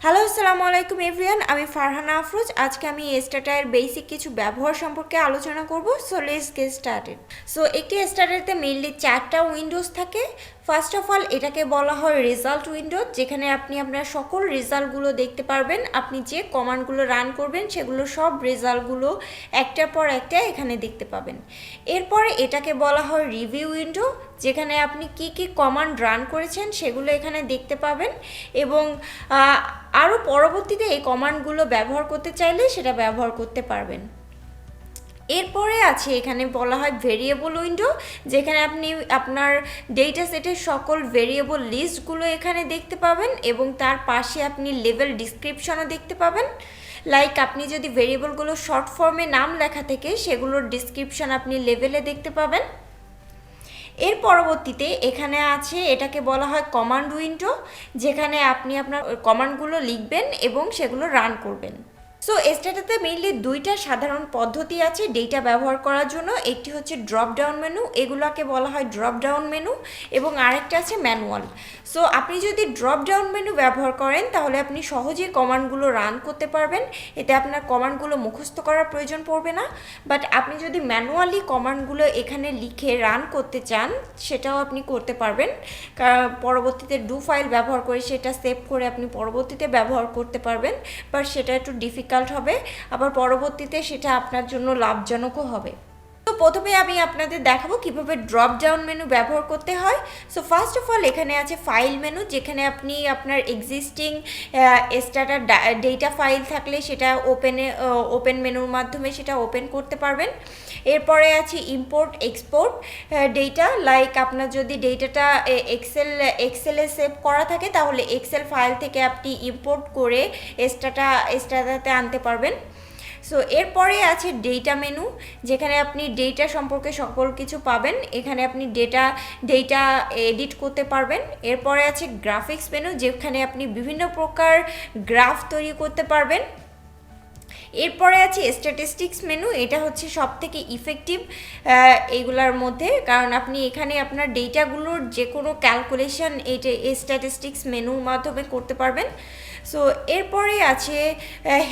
Hello, আসসালামু আলাইকুম everyone. আমি ফারহানা আফরোজ। আজকে আমি স্টাটার বেসিক কিছু ব্যবহার সম্পর্কে আলোচনা করব। So let's get started. So একটি স্টাটারতে মেইনলি 4টা উইন্ডোজ থাকে। ফার্স্ট অফ অল এটাকে বলা হয় রেজাল্ট উইন্ডো, যেখানে আপনি আপনার সকল রেজাল্টগুলো দেখতে পারবেন। আপনি যে কমান্ডগুলো রান করবেন সেগুলো সব রেজাল্টগুলো একটার পর একটা এখানে দেখতে পাবেন। এরপরে এটাকে বলা হয় রিভিউ উইন্ডো, যেখানে আপনি কি কি কমান্ড রান করেছেন সেগুলো এখানে দেখতে পাবেন এবং আরও পরবর্তীতে এই কমান্ডগুলো ব্যবহার করতে চাইলে সেটা ব্যবহার করতে পারবেন। এরপরে আছে এখানে বলা হয় ভেরিয়েবল উইন্ডো, যেখানে আপনি আপনার ডেটা সেটের সকল ভেরিয়েবল লিস্টগুলো এখানে দেখতে পাবেন এবং তার পাশে আপনি লেভেল ডিসক্রিপশনও দেখতে পাবেন। লাইক আপনি যদি ভেরিয়েবলগুলো শর্ট ফর্মে নাম লেখা থেকে সেগুলোর ডিসক্রিপশন আপনি লেভেলে দেখতে পাবেন। এর পরবর্তীতে এখানে আছে এটাকে বলা হয় কমান্ড উইন্ডো, যেখানে আপনি আপনার কমান্ডগুলো লিখবেন এবং সেগুলো রান করবেন। সো স্ট্যাটাতে মেইনলি দুইটা সাধারণ পদ্ধতি আছে ডেটা ব্যবহার করার জন্য। একটি হচ্ছে ড্রপ ডাউন মেনু, এগুলোকে বলা হয় ড্রপ ডাউন মেনু, এবং আরেকটা আছে ম্যানুয়াল। সো আপনি যদি ড্রপ ডাউন মেনু ব্যবহার করেন তাহলে আপনি সহজেই কমান্ডগুলো রান করতে পারবেন, এতে আপনার কমান্ডগুলো মুখস্থ করার প্রয়োজন পড়বে না। বাট আপনি যদি ম্যানুয়ালি কমান্ডগুলো এখানে লিখে রান করতে চান সেটাও আপনি করতে পারবেন, পরবর্তীতে ডু ফাইল ব্যবহার করে সেটা সেভ করে আপনি পরবর্তীতে ব্যবহার করতে পারবেন। বাট সেটা একটু ডিফিকাল্ট হবে, আবার পরবর্তীতে সেটা আপনার জন্য লাভজনকও হবে। তো প্রথমে আমি আপনাদের দেখাবো কিভাবে ড্রপ ডাউন মেনু ব্যবহার করতে হয়। সো ফার্স্ট অফ অল এখানে আছে ফাইল মেনু, যেখানে আপনি আপনার এক্সিস্টিং স্টাটার ডেটা ফাইল থাকলে সেটা ওপেন মেনুর মাধ্যমে সেটা ওপেন করতে পারবেন। এরপরে আছে ইম্পোর্ট এক্সপোর্ট ডেটা, লাইক আপনার যদি ডেটাটা এক্সেলে সেভ করা থাকে তাহলে এক্সেল ফাইল থেকে আপনি ইম্পোর্ট করে স্টাটাতে আনতে পারবেন। সো এরপরে আছে ডেটা মেনু, যেখানে আপনি ডেটা সম্পর্কে সকল কিছু পাবেন, এখানে আপনি ডেটা এডিট করতে পারবেন। এরপরে আছে গ্রাফিক্স মেনু, যেখানে আপনি বিভিন্ন প্রকার গ্রাফ তৈরি করতে পারবেন। এরপরে আছে স্ট্যাটিস্টিক্স মেনু, এটা হচ্ছে সব থেকে ইফেক্টিভ এইগুলার মধ্যে, কারণ আপনি এখানে আপনার ডেটাগুলোর যে কোনো ক্যালকুলেশন এই স্ট্যাটিস্টিক্স মেনুর মাধ্যমে করতে পারবেন। সো এরপরে আছে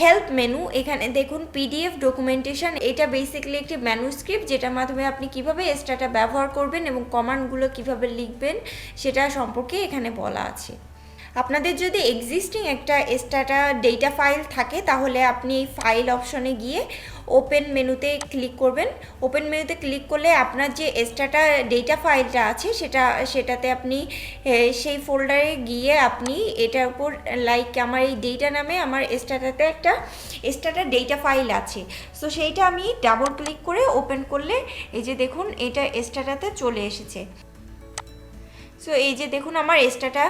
হেল্প মেনু, এখানে দেখুন পিডিএফ ডকুমেন্টেশন, এটা বেসিক্যালি একটি ম্যানুস্ক্রিপ্ট যেটার মাধ্যমে আপনি কিভাবে স্ট্যাটা ব্যবহার করবেন এবং কমান্ডগুলো কিভাবে লিখবেন সেটা সম্পর্কে এখানে বলা আছে। আপনাদের যদি এক্সিস্টিং একটা স্টাটা ডেটা ফাইল থাকে তাহলে আপনি এই ফাইল অপশনে গিয়ে ওপেন মেনুতে ক্লিক করবেন। ওপেন মেনুতে ক্লিক করলে আপনার যে স্টাটা ডেটা ফাইলটা আছে সেটাতে আপনি সেই ফোল্ডারে গিয়ে আপনি এটার উপর লাইক আমার এই ডেটা নামে আমার স্টাটাতে একটা স্টাটা ডেটা ফাইল আছে, সো সেইটা আমি ডাবল ক্লিক করে ওপেন করলে এই যে দেখুন এটা স্টাটাতে চলে এসেছে। সো এই যে দেখুন আমার স্টাটা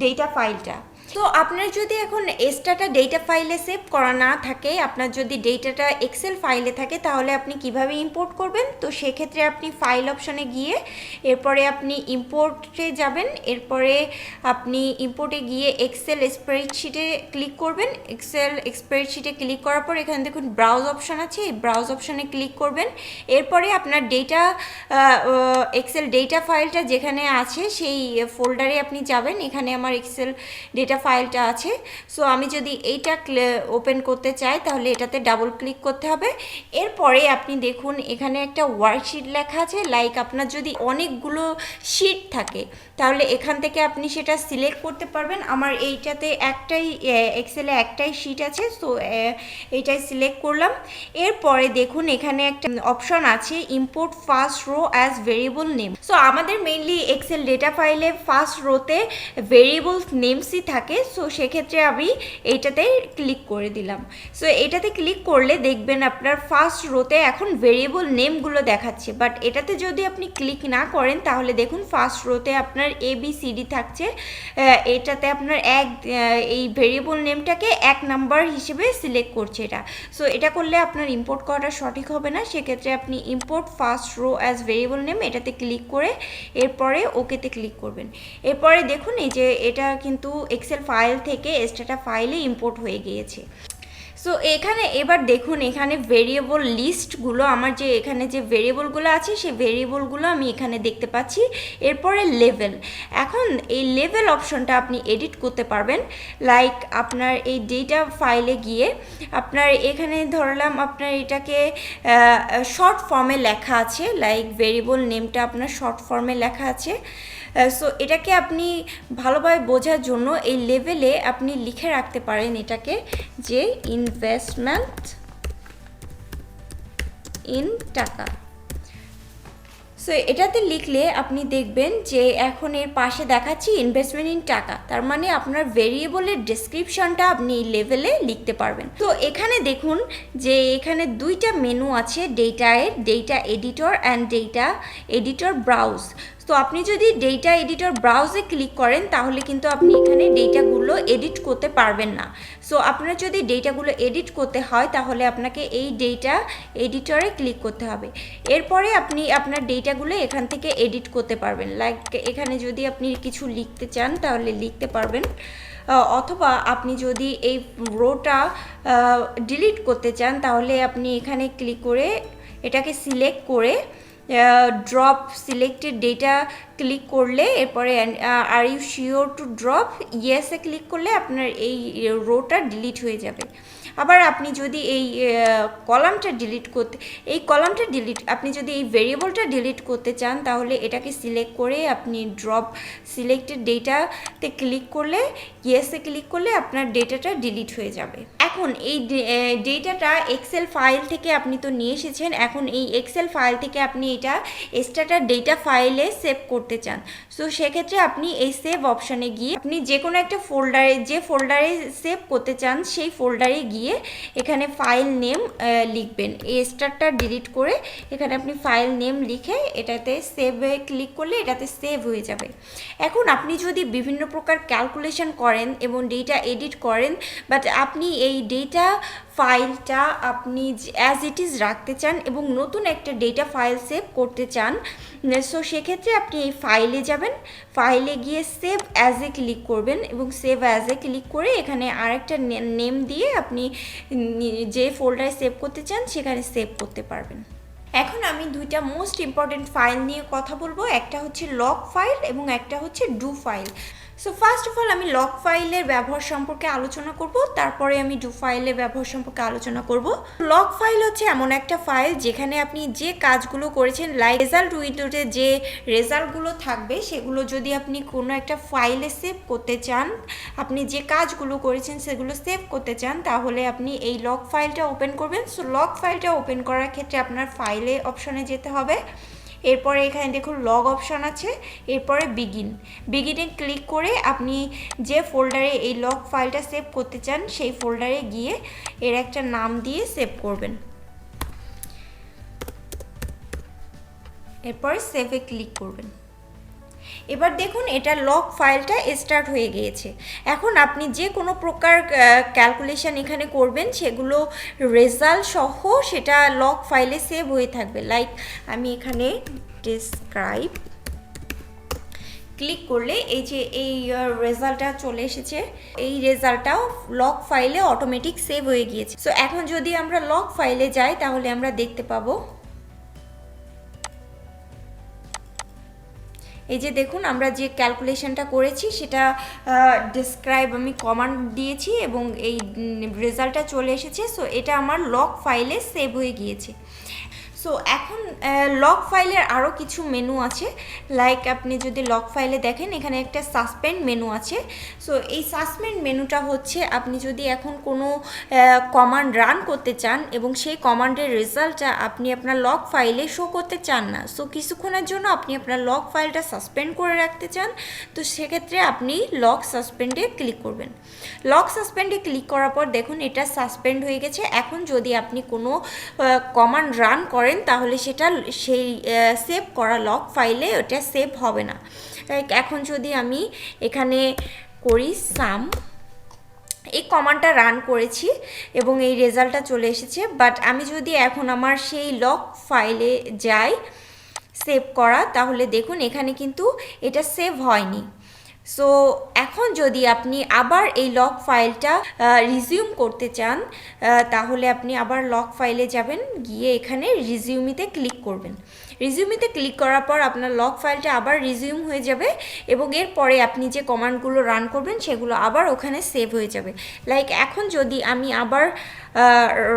ডেটা ফাইলটা। তো আপনার যদি এখন স্টাটা ডেটা ফাইলে সেভ করা না থাকে, আপনার যদি ডেটাটা এক্সেল ফাইলে থাকে তাহলে আপনি কিভাবে ইম্পোর্ট করবেন? তো সেক্ষেত্রে আপনি ফাইল অপশনে গিয়ে এরপরে আপনি ইম্পোর্টে যাবেন। এরপরে আপনি ইম্পোর্টে গিয়ে এক্সেল স্প্রেডশিটে ক্লিক করবেন। এক্সেল স্প্রেডশিটে ক্লিক করার পর এখানে দেখুন ব্রাউজ অপশন আছে, এই ব্রাউজ অপশনে ক্লিক করবেন। এরপরে আপনার এক্সেল ডেটা ফাইলটা যেখানে আছে সেই ফোল্ডারে আপনি যাবেন। এখানে আমার এক্সেল ডেটা ফাইলটা আছে। সো আমি যদি এইটা ওপেন করতে চাই তাহলে এটাতে ডাবল ক্লিক করতে হবে। এরপরে আপনি দেখুন এখানে একটা ওয়ার্কশিট লেখা আছে, লাইক আপনার যদি অনেকগুলো শিট থাকে তাহলে এখান থেকে আপনি সেটা সিলেক্ট করতে পারবেন। আমার এইটাতে এক্সেলে একটাই শিট আছে, সো এইটাই সিলেক্ট করলাম। এরপরে দেখুন এখানে একটা অপশন আছে import first row as variable name. So আমাদের মেইনলি এক্সেল ডেটা ফাইলে ফার্স্ট রোতে ভেরিয়েবল নেমসই থাকে, সো সেক্ষেত্রে আমি এইটাতে ক্লিক করে দিলাম। সো এটাতে ক্লিক করলে দেখবেন আপনার ফার্স্ট রোতে এখন ভেরিয়েবল নেমগুলো দেখাচ্ছে, বাট এটাতে যদি আপনি ক্লিক না করেন তাহলে দেখুন ফার্স্ট রোতে আপনার ABCD থাকছে। এটাতে আপনার এই ভেরিয়েবল নেমটাকে 1 নাম্বার হিসেবে সিলেক্ট করছে এটা। সো এটা করলে আপনার ইম্পোর্ট করাটা সঠিক হবে না, সেক্ষেত্রে আপনি import first row as variable name এটাতে ক্লিক করে এরপরে ওকেতে ক্লিক করবেন। এরপরে দেখুন এই যে এটা কিন্তু এক্সেল ফাইল থেকে স্ট্যাটা ফাইলে ইম্পোর্ট হয়ে গিয়েছে। সো এখানে এবার দেখুন এখানে ভেরিয়েবল লিস্টগুলো আমার যে এখানে যে ভেরিয়েবলগুলো আছে সেই ভেরিয়েবলগুলো আমি এখানে দেখতে পাচ্ছি। এরপরে লেভেল, এখন এই লেভেল অপশনটা আপনি এডিট করতে পারবেন। লাইক আপনার এই ডেটা ফাইলে গিয়ে আপনার এখানে ধরলাম আপনার এটাকে শর্ট ফর্মে লেখা আছে, লাইক ভেরিয়েবল নেমটা আপনার শর্ট ফর্মে লেখা আছে। সো এটাকে আপনি ভালোভাবে বোঝার জন্য এই লেভেলে আপনি লিখে রাখতে পারেন এটাকে যে ইনভেস্টমেন্ট ইন টাকা। সো এটাতে লিখলে আপনি দেখবেন যে এখন এর পাশে দেখাচ্ছি ইনভেস্টমেন্ট ইন টাকা, তার মানে আপনার ভেরিয়েবলের ডেসক্রিপশনটা আপনি এই লেভেলে লিখতে পারবেন। তো এখানে দেখুন যে এখানে দুইটা মেনু আছে ডেটায়ের, data editor and data editor browse. তো আপনি যদি ডেটা এডিটর ব্রাউজে ক্লিক করেন তাহলে কিন্তু আপনি এখানে ডেটাগুলো এডিট করতে পারবেন না। সো আপনার যদি ডেটাগুলো এডিট করতে হয় তাহলে আপনাকে এই ডেটা এডিটরে ক্লিক করতে হবে। এরপরে আপনি আপনার ডেটাগুলো এখান থেকে এডিট করতে পারবেন। লাইক এখানে যদি আপনি কিছু লিখতে চান তাহলে লিখতে পারবেন, অথবা আপনি যদি এই রোটা ডিলিট করতে চান তাহলে আপনি এখানে ক্লিক করে এটাকে সিলেক্ট করে ড্রপ সিলেক্টেড ডেটা ক্লিক করলে এরপরে are you sure to drop ইয়েসে ক্লিক করলে আপনার এই রোটা ডিলিট হয়ে যাবে। আবার আপনি যদি এই কলামটা ডিলিট করতে আপনি যদি এই ভেরিয়েবলটা ডিলিট করতে চান তাহলে এটাকে সিলেক্ট করে আপনি ড্রপ সিলেক্টেড ডেটাতে ক্লিক করলে ইয়েসে ক্লিক করলে আপনার ডেটাটা ডিলিট হয়ে যাবে। এখন এই ডেটাটা এক্সেল ফাইল থেকে আপনি তো নিয়ে এসেছেন, এখন এই এক্সেল ফাইল থেকে আপনি এটা স্ট্যাটা ডেটা ফাইলে সেভ করতে চান। সো সেক্ষেত্রে আপনি এই সেভ অপশানে গিয়ে আপনি যে কোনো একটা ফোল্ডারে যে ফোল্ডারে সেভ করতে চান সেই ফোল্ডারে গিয়ে এখানে ফাইল নেম লিখবেন। এই স্টারটা ডিলিট করে এখানে আপনি ফাইল নেম লিখে এটাতে সেভে ক্লিক করলে এটাতে সেভ হয়ে যাবে। এখন আপনি যদি বিভিন্ন প্রকার ক্যালকুলেশন করেন এবং ডেটা এডিট করেন, বাট আপনি এই ডেটা ফাইলটা আপনি অ্যাজ ইট ইজ রাখতে চান এবং নতুন একটা ডেটা ফাইল সেভ করতে চান, সো সেক্ষেত্রে আপনি এই ফাইলে যাবেন, ফাইলে গিয়ে সেভ অ্যাজ এ ক্লিক করবেন এবং সেভ অ্যাজ এ ক্লিক করে এখানে আরেকটা নেম দিয়ে আপনি যে ফোল্ডারে সেভ করতে চান সেখানে সেভ করতে পারবেন। এখন আমি দুইটা মোস্ট ইম্পর্টেন্ট ফাইল নিয়ে কথা বলবো, একটা হচ্ছে লগ ফাইল এবং একটা হচ্ছে do file. So first of all আমি লগ ফাইলের ব্যবহার সম্পর্কে আলোচনা করব, তারপরে আমি ডু ফাইলের ব্যবহার সম্পর্কে আলোচনা করব। লগ ফাইল হচ্ছে এমন একটা ফাইল যেখানে আপনি যে কাজগুলো করেছেন, লাইক রেজাল্ট উইন্ডোতে যে রেজাল্টগুলো থাকবে সেগুলো যদি আপনি কোনো একটা ফাইলে সেভ করতে চান, আপনি যে কাজগুলো করেছেন সেগুলো সেভ করতে চান, তাহলে আপনি এই লগ ফাইলটা ওপেন করবেন। সো লগ ফাইলটা ওপেন করার ক্ষেত্রে আপনার ফাইলে অপশনে যেতে হবে। এরপরে এখানে দেখুন লগ অপশন আছে, এরপরে বিগিনে ক্লিক করে আপনি যে ফোল্ডারে এই লগ ফাইলটা সেভ করতে চান সেই ফোল্ডারে গিয়ে এর একটা নাম দিয়ে সেভ করবেন। এরপরে সেভে ক্লিক করবেন। এবার দেখুন এটা লগ ফাইলটা স্টার্ট হয়ে গিয়েছে। এখন আপনি যে কোনো প্রকার ক্যালকুলেশন এখানে করবেন সেগুলো রেজাল্ট সহ সেটা লগ ফাইলে সেভ হয়ে থাকবে। লাইক আমি এখানে ডেসক্রাইব ক্লিক করলে এই যে এই রেজাল্টটা চলে এসেছে, এই রেজাল্টটাও লগ ফাইলে অটোমেটিক সেভ হয়ে গিয়েছে। সো এখন যদি আমরা লগ ফাইলে যাই তাহলে আমরা দেখতে পাবো এই যে দেখুন আমরা যে ক্যালকুলেশনটা করেছি সেটা ডেসক্রাইব আমি কমান্ড দিয়েছি এবং এই রেজাল্টটা চলে এসেছে। সো এটা আমার লগ ফাইলে সেভ হয়ে গিয়েছে। সো এখন লগ ফাইলের আরও কিছু মেনু আছে, লাইক আপনি যদি লগ ফাইলে দেখেন এখানে একটা সাসপেন্ড মেনু আছে। সো এই সাসপেন্ড মেনুটা হচ্ছে আপনি যদি এখন কোনো কমান্ড রান করতে চান এবং সেই কমান্ডের রেজাল্টটা আপনি আপনার লগ ফাইলে শো করতে চান না, সো কিছুক্ষণের জন্য আপনি আপনার লগ ফাইলটা সাসপেন্ড করে রাখতে চান, তো সেক্ষেত্রে আপনি লগ সাসপেন্ডে ক্লিক করবেন। লগ সাসপেন্ডে ক্লিক করার পর দেখুন এটা সাসপেন্ড হয়ে গেছে। এখন যদি আপনি কোনো কমান্ড রান করেন তাহলে সেটা সেই সেভ করা লগ ফাইলে ওটা সেভ হবে না। এখন যদি আমি এখানে করি সাম, এই কমান্ডটা রান করেছি এবং এই রেজাল্টটা চলে এসেছে, বাট আমি যদি এখন আমার সেই লগ ফাইলে যাই সেভ করা, তাহলে দেখুন এখানে কিন্তু এটা সেভ হয়নি। সো এখন যদি আপনি আবার এই লগ ফাইলটা রিজিউম করতে চান, তাহলে আপনি আবার লগ ফাইলে যাবেন, গিয়ে এখানে রিজিউমিতে ক্লিক করবেন। রিজিউমিতে ক্লিক করার পর আপনার লগ ফাইলটা আবার রিজিউম হয়ে যাবে এবং এরপরে আপনি যে কমান্ডগুলো রান করবেন সেগুলো আবার ওখানে সেভ হয়ে যাবে। লাইক এখন যদি আমি আবার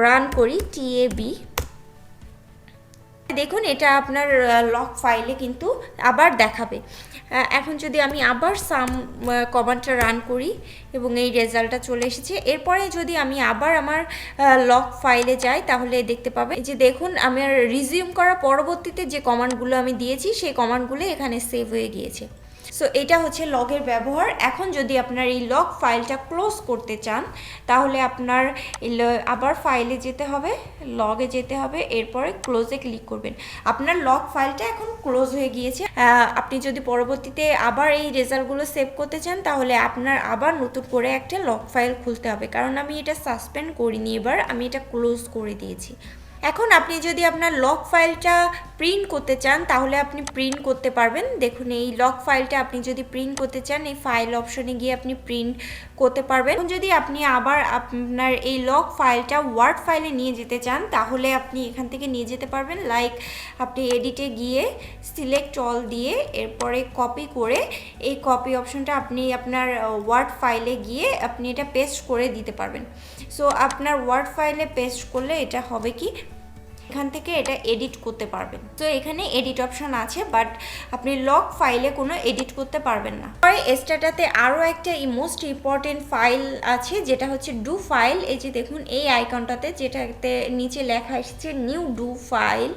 রান করি TAB, দেখুন এটা আপনার লগ ফাইলে কিন্তু আবার দেখাবে। এখন যদি আমি আবার সাম কমান্ডটা রান করি এবং এই রেজাল্টটা চলে এসেছে, এরপরে যদি আমি আবার আমার লগ ফাইলে যাই তাহলে দেখতে পাবে যে দেখুন আমার রিজিউম করার পরবর্তীতে যে কমান্ডগুলো আমি দিয়েছি সেই কমান্ডগুলো এখানে সেভ হয়ে গিয়েছে। সো এটা হচ্ছে লগের ব্যবহার। এখন যদি আপনার এই লগ ফাইলটা ক্লোজ করতে চান তাহলে আপনার আবার ফাইলে যেতে হবে, লগে যেতে হবে, এরপরে ক্লোজে ক্লিক করবেন। আপনার লগ ফাইলটা এখন ক্লোজ হয়ে গিয়েছে। আপনি যদি পরবর্তীতে আবার এই রেজাল্টগুলো সেভ করতে চান তাহলে আপনার আবার নতুন করে একটা লগ ফাইল খুলতে হবে, কারণ আমি এটা সাসপেন্ড করিনি, এবার আমি এটা ক্লোজ করে দিয়েছি। এখন আপনি যদি আপনার লগ ফাইলটা প্রিন্ট করতে চান তাহলে আপনি প্রিন্ট করতে পারবেন। দেখুন এই লগ ফাইলটা আপনি যদি প্রিন্ট করতে চান এই ফাইল অপশনে গিয়ে আপনি প্রিন্ট করতে পারবেন। এখন যদি আপনি আবার আপনার এই লগ ফাইলটা ওয়ার্ড ফাইলে নিয়ে যেতে চান তাহলে আপনি এখান থেকে নিয়ে যেতে পারবেন। লাইক আপনি এডিটে গিয়ে সিলেক্ট অল দিয়ে এরপরে কপি করে এই কপি অপশনটা আপনি আপনার ওয়ার্ড ফাইলে গিয়ে আপনি এটা পেস্ট করে দিতে পারবেন। সো আপনার ওয়ার্ড ফাইলে পেস্ট করলে এটা হবে কি, এখান থেকে এটা এডিট করতে পারবেন। তো এখানে এডিট অপশন আছে, বাট আপনি লগ ফাইলে কোনো এডিট করতে পারবেন না। পরে স্ট্যাটাতে আরও একটা মোস্ট ইম্পর্টেন্ট ফাইল আছে যেটা হচ্ছে ডু ফাইল। এই যে দেখুন এই আইকনটাতে যেটাতে নিচে লেখা এসেছে new do file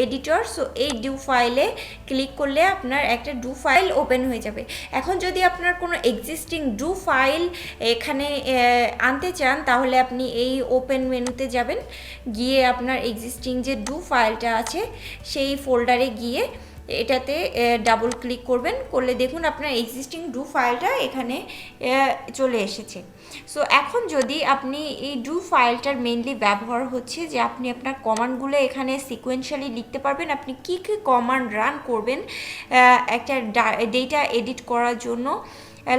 editor. So এই ডু ফাইলে ক্লিক করলে আপনার একটা ডু ফাইল ওপেন হয়ে যাবে। এখন যদি আপনার কোনো এক্সিস্টিং ডু ফাইল এখানে আনতে চান তাহলে আপনি এই ওপেন মেনুতে যাবেন, গিয়ে আপনার এক্সিস্টিং যে ডু ফাইলটা আছে সেই ফোল্ডারে গিয়ে এটাতে ডাবল ক্লিক করবেন, করলে দেখুন আপনার এক্সিস্টিং ডু ফাইলটা এখানে চলে এসেছে। সো এখন যদি আপনি এই ডু ফাইলটার মেইনলি ব্যবহার হচ্ছে যে আপনি আপনার কমান্ডগুলো এখানে সিকোয়েন্সিয়ালি লিখতে পারবেন, আপনি কী কী কমান্ড রান করবেন একটা ডেটা এডিট করার জন্য।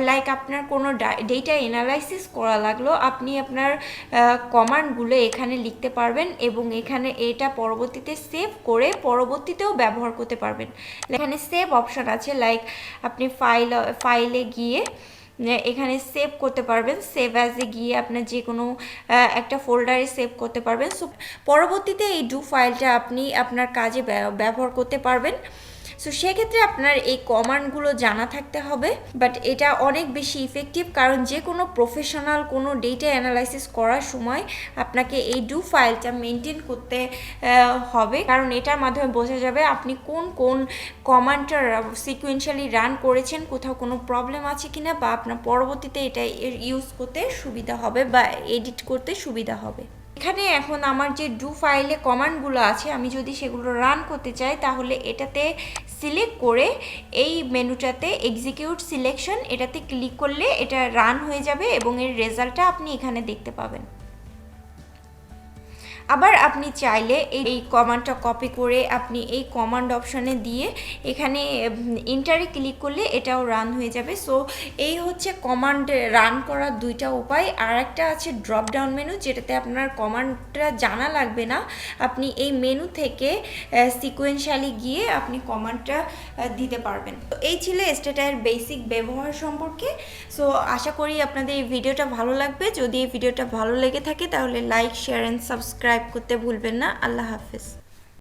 লাইক আপনার কোনো ডেটা অ্যানালাইসিস করা লাগলো, আপনি আপনার কমান্ডগুলো এখানে লিখতে পারবেন এবং এখানে এটা পরবর্তীতে সেভ করে পরবর্তীতেও ব্যবহার করতে পারবেন। এখানে সেভ অপশান আছে, লাইক আপনি ফাইলে গিয়ে এখানে সেভ করতে পারবেন, সেভ অ্যাজে গিয়ে আপনার যে কোনো একটা ফোল্ডারে সেভ করতে পারবেন। সো পরবর্তীতে এই ডু ফাইলটা আপনি আপনার কাজে ব্যবহার করতে পারবেন। সো সেক্ষেত্রে আপনার এই কমান্ডগুলো জানা থাকতে হবে, বাট এটা অনেক বেশি ইফেক্টিভ, কারণ যে কোনো প্রফেশনাল কোনো ডেটা অ্যানালাইসিস করার সময় আপনাকে এই ডু ফাইলটা মেনটেন করতে হবে, কারণ এটার মাধ্যমে বোঝা যাবে আপনি কোন কোন কমান্ডটা সিকুয়েন্সিয়ালি রান করেছেন, কোথাও কোনো প্রবলেম আছে কিনা, বা আপনার পরবর্তীতে এটা ইউজ করতে সুবিধা হবে বা এডিট করতে সুবিধা হবে। এখানে এখন আমার যে ডু ফাইলে কমান্ডগুলো আছে আমি যদি সেগুলো রান করতে চাই তাহলে এটাতে সিলেক্ট করে এই মেনুটাতে এক্সিকিউট সিলেকশন এটাতে ক্লিক করলে এটা রান হয়ে যাবে এবং এর রেজাল্টটা আপনি এখানে দেখতে পাবেন। আবার আপনি চাইলে এই কমান্ডটা কপি করে আপনি এই কমান্ড অপশানে দিয়ে এখানে ইন্টারে ক্লিক করলে এটাও রান হয়ে যাবে। সো এই হচ্ছে কমান্ড রান করার দুইটা উপায়। আর একটা আছে ড্রপ ডাউন মেনু, যেটাতে আপনার কমান্ডটা জানা লাগবে না, আপনি এই মেনু থেকে সিকোয়েন্সিয়ালি গিয়ে আপনি কমান্ডটা দিতে পারবেন। তো এই ছিল স্ট্যাটার বেসিক ব্যবহার সম্পর্কে। সো আশা করি আপনাদের এই ভিডিওটা ভালো লাগবে। যদি এই ভিডিওটা ভালো লেগে থাকে তাহলে লাইক, শেয়ার অ্যান্ড সাবস্ক্রাইব করতে ভুলবেন না। আল্লাহ হাফেজ।